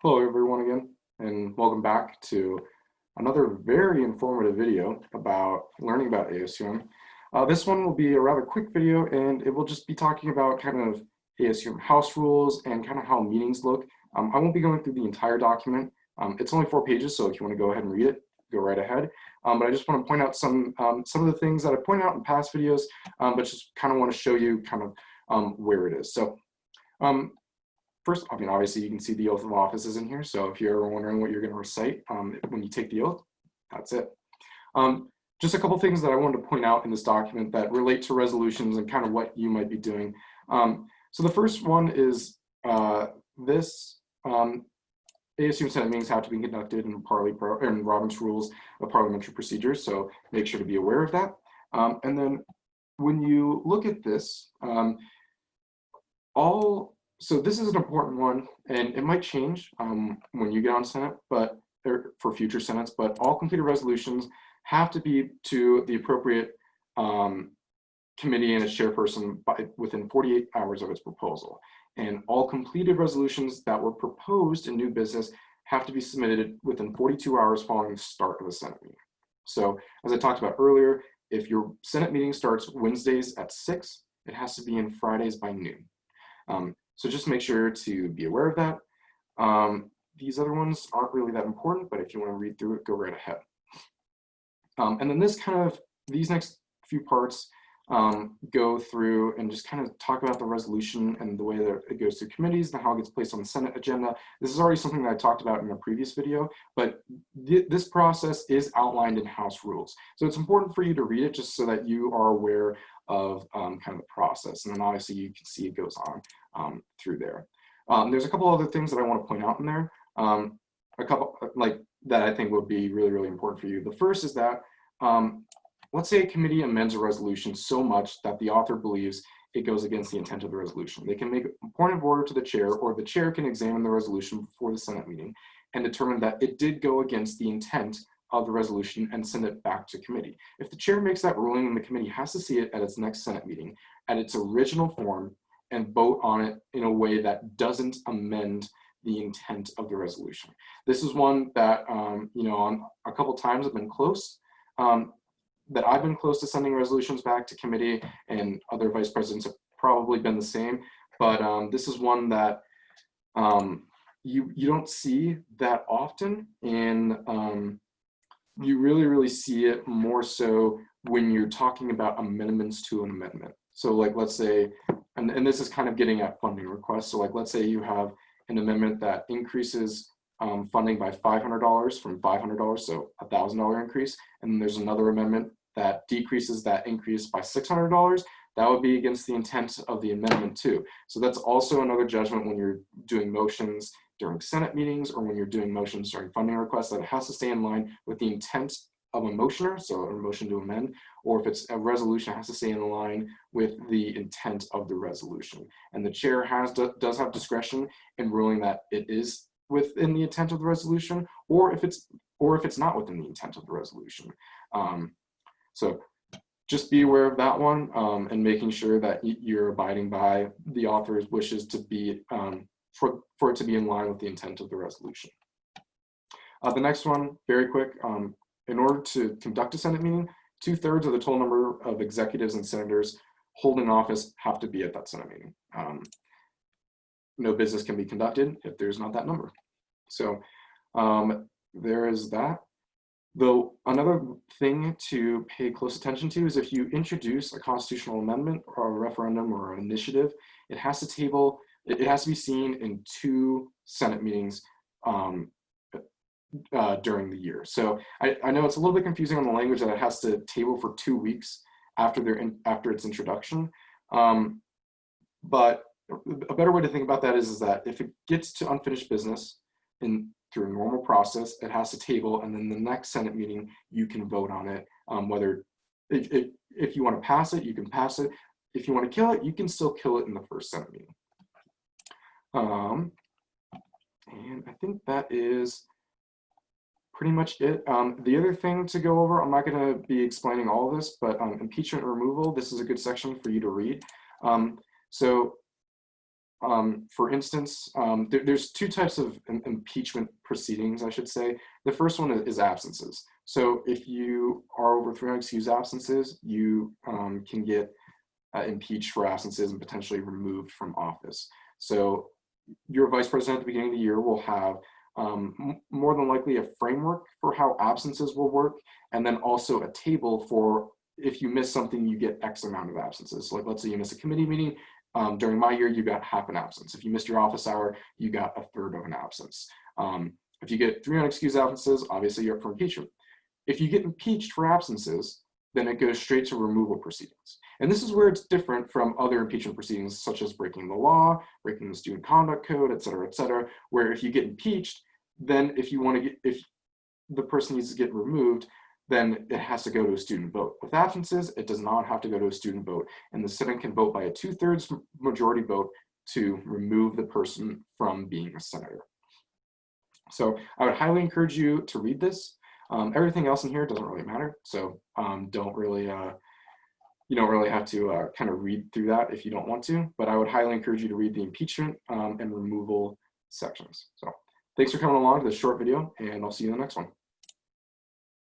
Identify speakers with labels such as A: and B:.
A: Hello everyone again, and welcome back to another very informative video about learning about ASUM. This one will be a rather quick video, and it will just be talking about kind of ASUM house rules and kind of how meetings look. I won't be going through the entire document. It's only 4 pages, so if you want to go ahead and read it, go right ahead. But I just want to point out some of the things that I pointed out in past videos, but just kind of want to show you kind of where it is. So. First, I mean, obviously you can see the oath of office is in here. So if you're ever wondering what you're going to recite when you take the oath, that's it. Just a couple things that I wanted to point out in this document that relate to resolutions and kind of what you might be doing. So the first one is this. ASUM Senate meetings have to be conducted in Robert's Rules of Parliamentary Procedures, so make sure to be aware of that. And then when you look at this, so this is an important one, and it might change when you get on Senate, or for future Senates, but all completed resolutions have to be to the appropriate committee and its chairperson within 48 hours of its proposal. And all completed resolutions that were proposed in new business have to be submitted within 42 hours following the start of the Senate meeting. So as I talked about earlier, if your Senate meeting starts Wednesdays at 6, it has to be in Fridays by noon. So just make sure to be aware of that. These other ones aren't really that important, but if you want to read through it, go right ahead. And then these next few parts go through and just kind of talk about the resolution and the way that it goes through committees and how it gets placed on the Senate agenda. This is already something that I talked about in a previous video, but this process is outlined in House rules. So it's important for you to read it just so that you are aware of kind of the process. And then obviously you can see it goes on through there. There's a couple other things that I want to point out in there, a couple that I think would be really, really important for you. The first is that let's say a committee amends a resolution so much that the author believes it goes against the intent of the resolution. They can make a point of order to the chair, or the chair can examine the resolution before the Senate meeting and determine that it did go against the intent of the resolution and send it back to committee. If the chair makes that ruling, then the committee has to see it at its next Senate meeting at its original form and vote on it in a way that doesn't amend the intent of the resolution. This is one that, on a couple times I've been close, that I've been close to sending resolutions back to committee, and other vice presidents have probably been the same, but this is one that you don't see that often, and you really, really see it more so when you're talking about amendments to an amendment. So like, let's say, and this is kind of getting at funding requests. So like, let's say you have an amendment that increases funding by $500 from $500, so a $1,000 increase. And then there's another amendment that decreases that increase by $600. That would be against the intent of the amendment too. So that's also another judgment when you're doing motions during Senate meetings or when you're doing motions during funding requests, that it has to stay in line with the intent of a motioner, so a motion to amend, or if it's a resolution, it has to stay in line with the intent of the resolution. And the chair does have discretion in ruling that it is within the intent of the resolution, or if it's not within the intent of the resolution. So just be aware of that one, and making sure that you're abiding by the author's wishes to be for it to be in line with the intent of the resolution. The next one, very quick. In order to conduct a Senate meeting, 2/3 of the total number of executives and senators holding office have to be at that Senate meeting. No business can be conducted if there's not that number. So there is that. Though another thing to pay close attention to is if you introduce a constitutional amendment or a referendum or an initiative, it has to be seen in 2 Senate meetings during the year. So I know it's a little bit confusing on the language that it has to table for 2 weeks after its introduction. But a better way to think about that is that if it gets to unfinished business through a normal process, it has to table, and then the next Senate meeting you can vote on it. Whether if you want to pass it, you can pass it. If you want to kill it, you can still kill it in the first Senate meeting. And I think that is pretty much it. The other thing to go over, I'm not going to be explaining all of this, but impeachment removal, this is a good section for you to read. So for instance, there's two types of impeachment proceedings, I should say. The first one is absences. So if you are over 3 unexcused absences, you can get impeached for absences and potentially removed from office. So your vice president at the beginning of the year will have more than likely a framework for how absences will work, and then also a table for if you miss something, you get X amount of absences. So like, let's say you miss a committee meeting, during my year, you got half an absence. If you missed your office hour, you got a third of an absence. If you get 3 unexcused absences, obviously you're up for impeachment. If you get impeached for absences, then it goes straight to removal proceedings. And this is where it's different from other impeachment proceedings, such as breaking the law, breaking the student conduct code, et cetera, where if you get impeached, then if the person needs to get removed, then it has to go to a student vote. With absences, it does not have to go to a student vote, and the Senate can vote by a 2/3 majority vote to remove the person from being a senator. So I would highly encourage you to read this. Everything else in here doesn't really matter, so don't really, you don't really have to kind of read through that if you don't want to, but I would highly encourage you to read the impeachment and removal sections. So thanks for coming along to this short video, and I'll see you in the next one.